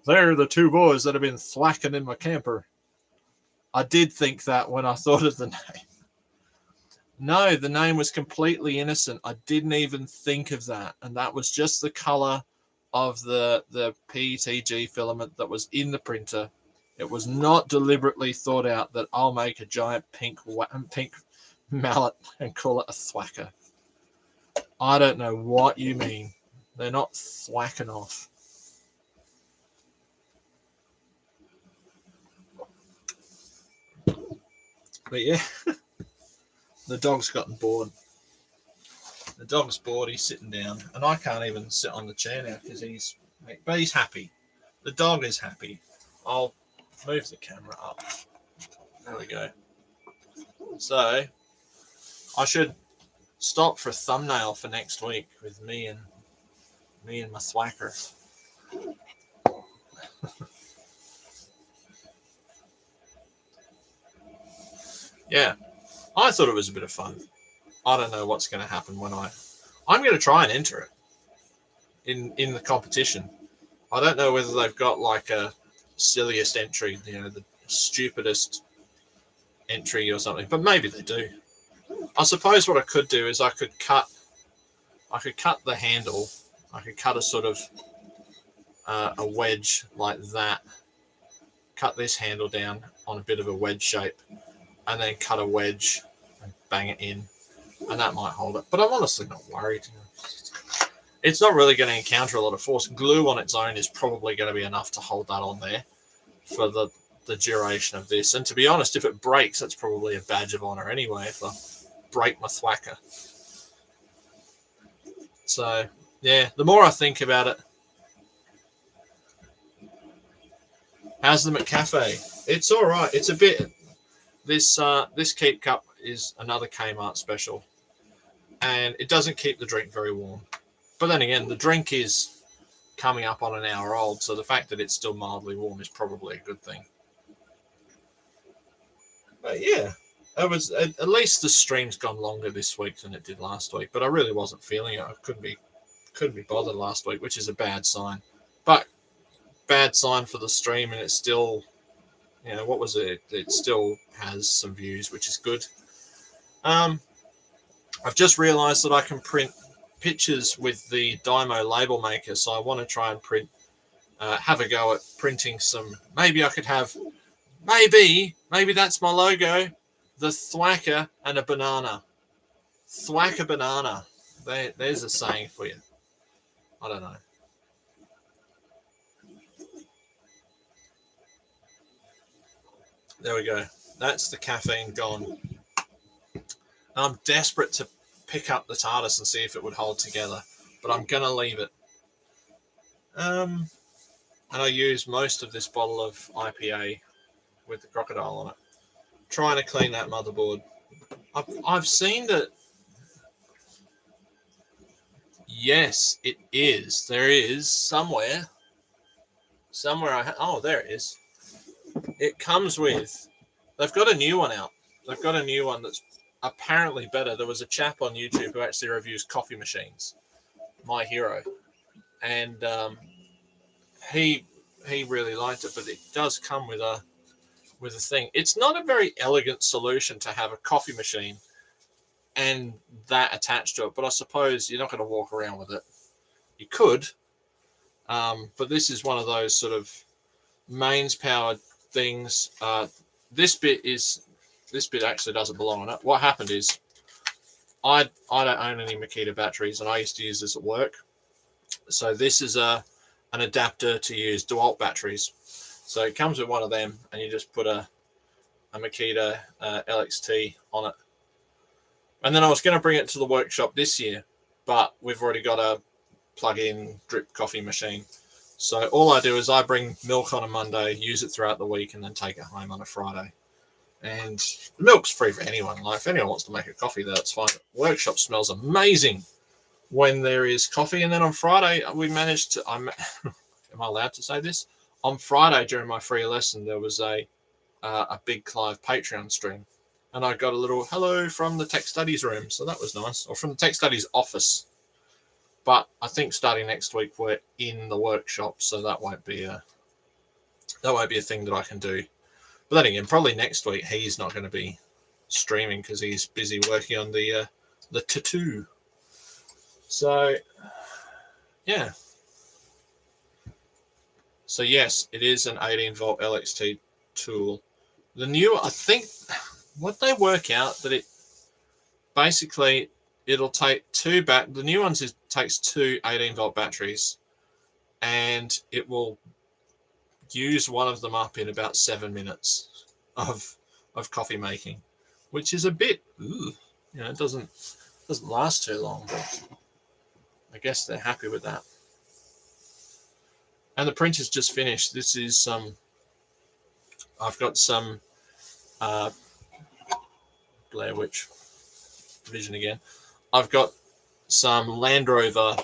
They're the 2 boys that have been thwacking in my camper. I did think that when I thought of the name. No, the name was completely innocent. I didn't even think of that. And that was just the color of the PETG filament that was in the printer. It was not deliberately thought out that I'll make a giant pink mallet and call it a Thwacker. I don't know what you mean. They're not thwacking off. But yeah, the dog's gotten bored. The dog's bored. He's sitting down, and I can't even sit on the chair now because he's happy. The dog is happy. I'll move the camera up. There we go. So I should stop for a thumbnail for next week with me and my thwacker. Yeah, I thought it was a bit of fun. I don't know what's going to happen when I'm going to try and enter it in the competition. I don't know whether they've got like a silliest entry, you know, the stupidest entry or something, but maybe they do. I suppose what I could do is I could cut the handle. I could cut a sort of a wedge like that. Cut this handle down on a bit of a wedge shape, and then cut a wedge and bang it in, and that might hold it. But I'm honestly not worried. It's not really going to encounter a lot of force. Glue on its own is probably going to be enough to hold that on there for the duration of this. And to be honest, if it breaks, that's probably a badge of honor anyway, if I break my thwacker. So, yeah, the more I think about it. How's the McCafe? It's all right. It's a bit... This Keep Cup is another Kmart special. And it doesn't keep the drink very warm. But then again, the drink is coming up on an hour old, so the fact that it's still mildly warm is probably a good thing. But yeah, it was at least the stream's gone longer this week than it did last week. But I really wasn't feeling it. I couldn't be bothered last week, which is a bad sign. But bad sign for the stream, and it's still, you know, what was it? It still has some views, which is good. I've just realised that I can print pictures with the Dymo label maker, so I want to try and have a go at printing some. Maybe I could have, maybe that's my logo, the thwacker and a banana. Thwacker banana. There's a saying for you. I don't know. There we go. That's the caffeine gone. I'm desperate to pick up the TARDIS and see if it would hold together, but I'm going to leave it. And I use most of this bottle of IPA with the crocodile on it. Trying to clean that motherboard. I've seen that. Yes, it is. There is somewhere. Oh, there it is. It comes with. They've got a new one out. They've got a new one that's apparently better. There was a chap on YouTube who actually reviews coffee machines, my hero, and he really liked it. But it does come with a thing. It's not a very elegant solution to have a coffee machine and that attached to it, but I suppose you're not going to walk around with it. You could, but this is one of those sort of mains powered things. This bit actually doesn't belong on it. What happened is I don't own any Makita batteries, and I used to use this at work. So this is an adapter to use DeWalt batteries. So it comes with one of them, and you just put a Makita LXT on it. And then I was going to bring it to the workshop this year, but we've already got a plug-in drip coffee machine. So all I do is I bring milk on a Monday, use it throughout the week, and then take it home on a Friday. And the milk's free for anyone. Like, if anyone wants to make a coffee, that's fine. The workshop smells amazing when there is coffee. And then on Friday, we managed to... am I allowed to say this? On Friday, during my free lesson, there was a Big Clive Patreon stream. And I got a little hello from the Tech Studies room. So that was nice. Or from the Tech Studies office. But I think starting next week, we're in the workshop. So that won't be a thing that I can do. But then again, probably next week he's not going to be streaming because he's busy working on the tattoo. So, yeah. So yes, it is an 18-volt LXT tool. The new, I think, what they work out that it basically it'll take the new ones takes two 18-volt batteries, and it will use one of them up in about 7 minutes of coffee making, which is a bit, it doesn't last too long, but I guess they're happy with that. And the print is just finished. This is some, I've got some Blair Witch Vision again. I've got some Land Rover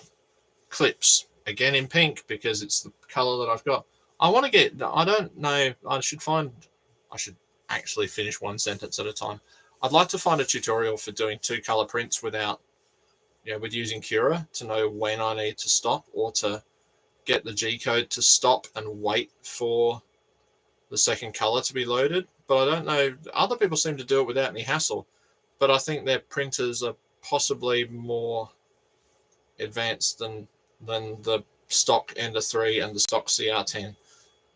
clips, again in pink, because it's the color that I've got. I want to get, I don't know, I should actually finish one sentence at a time. I'd like to find a tutorial for doing 2 color prints without, with using Cura, to know when I need to stop, or to get the G code to stop and wait for the second color to be loaded. But I don't know, other people seem to do it without any hassle, but I think their printers are possibly more advanced than the stock Ender 3 and the stock CR10.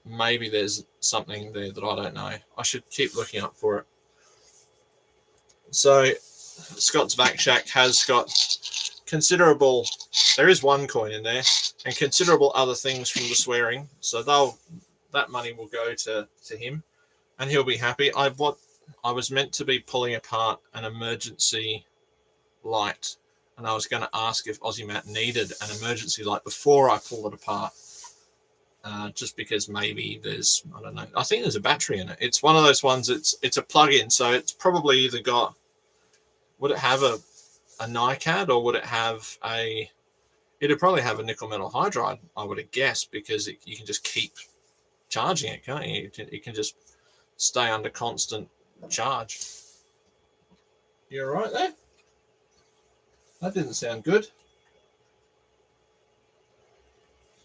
Maybe there's something there that I don't know. I should keep looking up for it. So Scott's Back Shack has got considerable, there is 1 coin in there, and considerable other things from the swearing. So that money will go to him, and he'll be happy. I was meant to be pulling apart an emergency light, and I was going to ask if Aussie Matt needed an emergency light before I pull it apart. Just because maybe there's, I don't know, I think there's a battery in it. It's one of those ones, it's a plug-in, so it's probably either got, would it have a NiCad, or would it have it'd probably have a nickel metal hydride, I would have guessed, because you can just keep charging it, can't you? It can just stay under constant charge. You all right there? That didn't sound good.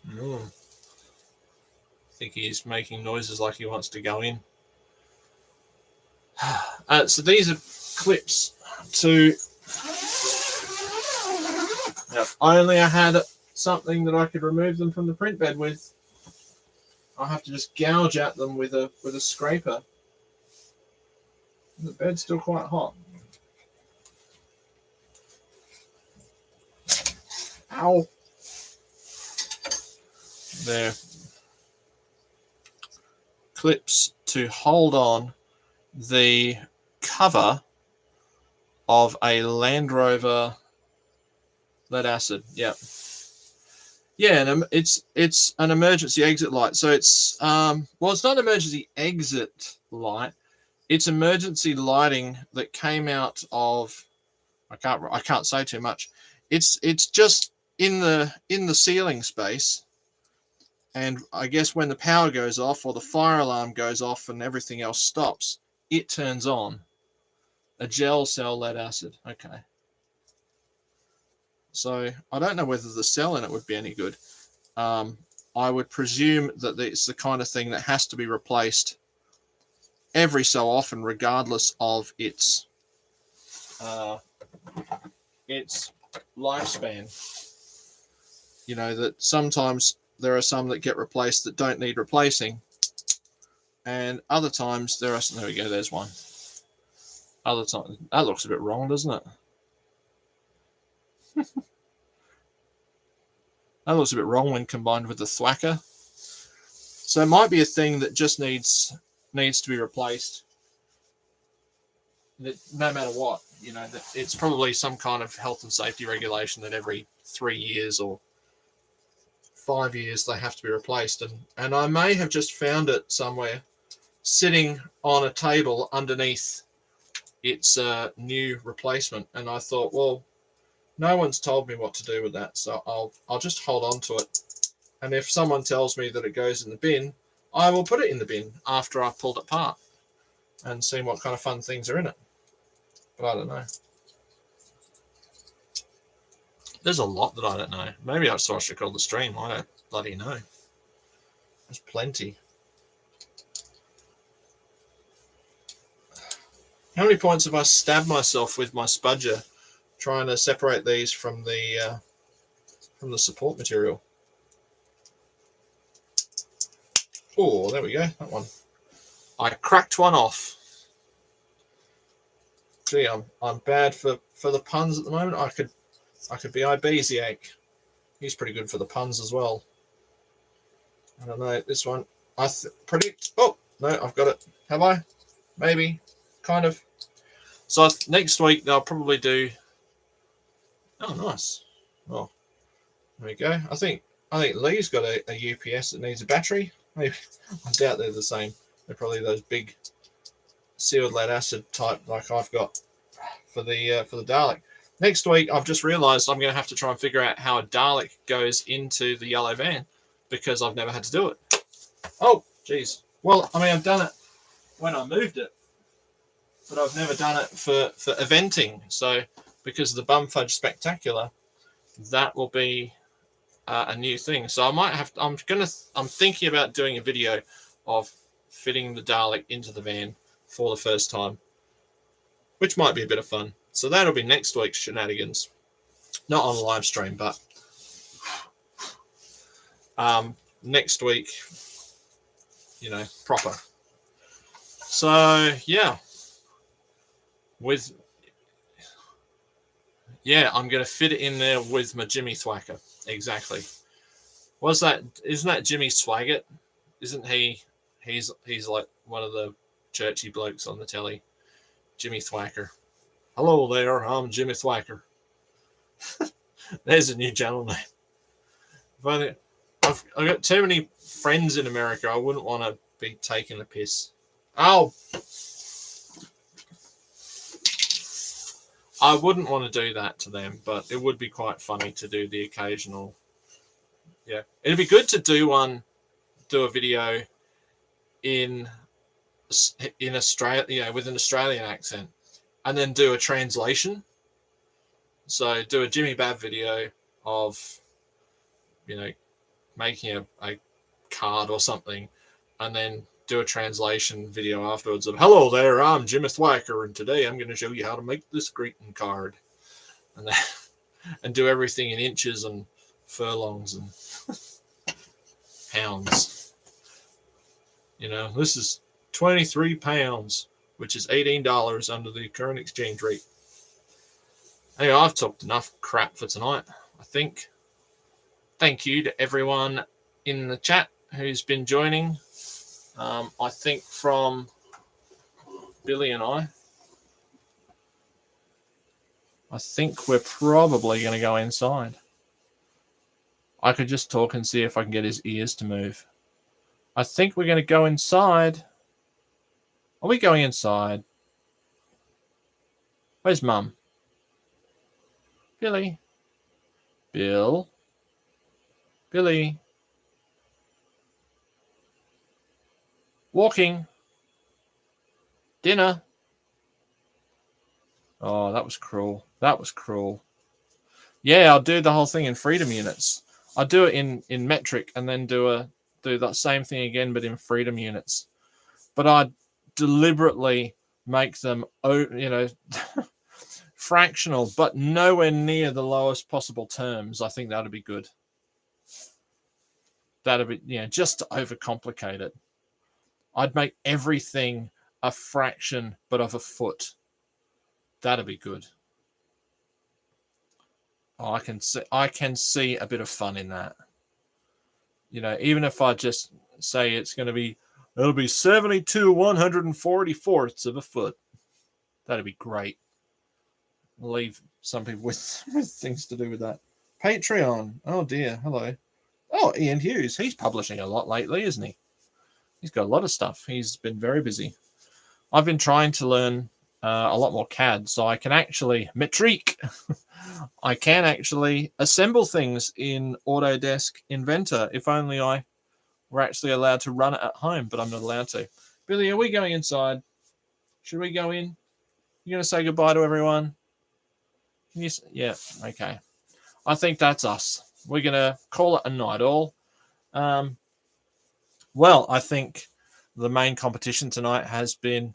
I think he's making noises like he wants to go in. So these are clips to, if only I had something that I could remove them from the print bed with. I'll have to just gouge at them with a scraper. The bed's still quite hot. Ow. There. Clips to hold on the cover of a Land Rover lead acid. Yep. Yeah, and it's an emergency exit light. So it's well, it's not an emergency exit light. It's emergency lighting that came out of, I can't say too much. It's just in the ceiling space, and I guess when the power goes off or the fire alarm goes off and everything else stops, it turns on. A gel cell lead acid. Okay. So I don't know whether the cell in it would be any good. I would presume that it's the kind of thing that has to be replaced every so often, regardless of its lifespan. You know, that sometimes there are some that get replaced that don't need replacing, and other times there are. There we go. There's one. Other times that looks a bit wrong, doesn't it? That looks a bit wrong when combined with the thwacker. So it might be a thing that just needs to be replaced. That no matter what, you know, that it's probably some kind of health and safety regulation that every 3 years or 5 years they have to be replaced. And I may have just found it somewhere sitting on a table underneath its new replacement, and I thought, well, no one's told me what to do with that, so I'll just hold on to it. And if someone tells me that it goes in the bin, I will put it in the bin after I've pulled it apart and seen what kind of fun things are in it. But I don't know. There's a lot that I don't know. Maybe that's what I should call the stream. I don't bloody know. There's plenty. How many points have I stabbed myself with my spudger trying to separate these from the support material? Oh, there we go. That one. I cracked one off. Gee, I'm bad for the puns at the moment. I could be Ibesiak. He's pretty good for the puns as well. I don't know. This one, predict. Oh no, I've got it. Have I? Maybe. Kind of. So next week they'll probably do. Oh, nice. Oh, there we go. I think I think Lee's got a UPS that needs a battery. Maybe I doubt they're the same. They're probably those big sealed lead acid type like I've got for the Dalek. Next week, I've just realised I'm going to have to try and figure out how a Dalek goes into the yellow van because I've never had to do it. Oh, geez. Well, I mean, I've done it when I moved it, but I've never done it for eventing. So because of the Bum Fudge Spectacular, that will be a new thing. So I might have. I'm thinking about doing a video of fitting the Dalek into the van for the first time, which might be a bit of fun. So that'll be next week's shenanigans, not on a live stream, but next week, proper. So yeah, I'm going to fit it in there with my Jimmy Thwacker. Exactly. What's that? Isn't that Jimmy Swaggart? Isn't he? He's like one of the churchy blokes on the telly. Jimmy Thwacker. Hello there, I'm Jimmy Thwacker. There's a new channel name. But I've got too many friends in America. I wouldn't want to be taking a piss. Oh, I wouldn't want to do that to them, but it would be quite funny to do the occasional. Yeah, it'd be good to do a video in Australia, with an Australian accent, and then do a translation. So do a Jimmy Bab video of, making a card or something, and then do a translation video afterwards of, hello there, I'm Jimmy Thwacker, and today I'm going to show you how to make this greeting card. And then, and do everything in inches and furlongs and pounds. This is 23 pounds, which is $18 under the current exchange rate. Anyway, I've talked enough crap for tonight, I think. Thank you to everyone in the chat who's been joining. I think from Billy and I think we're probably going to go inside. I could just talk and see if I can get his ears to move. I think we're going to go inside. Are we going inside? Where's Mum? Billy? Bill? Billy? Walking? Dinner? Oh, that was cruel. That was cruel. Yeah, I'll do the whole thing in freedom units. I'll do it in metric and then do that same thing again, but in freedom units. But I'd deliberately make them, fractional, but nowhere near the lowest possible terms. I think that'd be good. That'd be, just to overcomplicate it. I'd make everything a fraction, but of a foot. That'd be good. Oh, I can see a bit of fun in that. Even if I just say it'll be 72 144ths of a foot. That'd be great. I'll leave some people with things to do with that. Patreon. Oh dear. Hello. Oh, Ian Hughes. He's publishing a lot lately, isn't he? He's got a lot of stuff. He's been very busy. I've been trying to learn a lot more CAD, so I can actually metric. I can actually assemble things in Autodesk Inventor. If only I were actually allowed to run it at home, but I'm not allowed to. Billy, are we going inside? Should we go in? You going to say goodbye to everyone? Yeah, okay. I think that's us. We're going to call it a night all. Well, I think the main competition tonight has been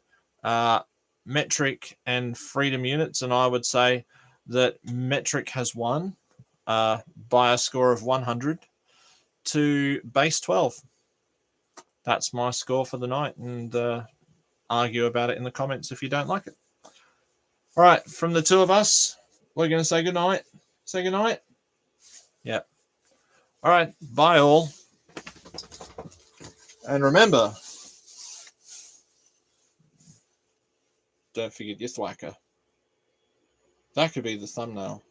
metric and freedom units, and I would say that metric has won by a score of 100 to base 12. That's my score for the night, and argue about it in the comments if you don't like it. All right, from the two of us, we're going to say goodnight. Say goodnight. Yep. All right, bye all. And remember, don't forget your thwacker. That could be the thumbnail.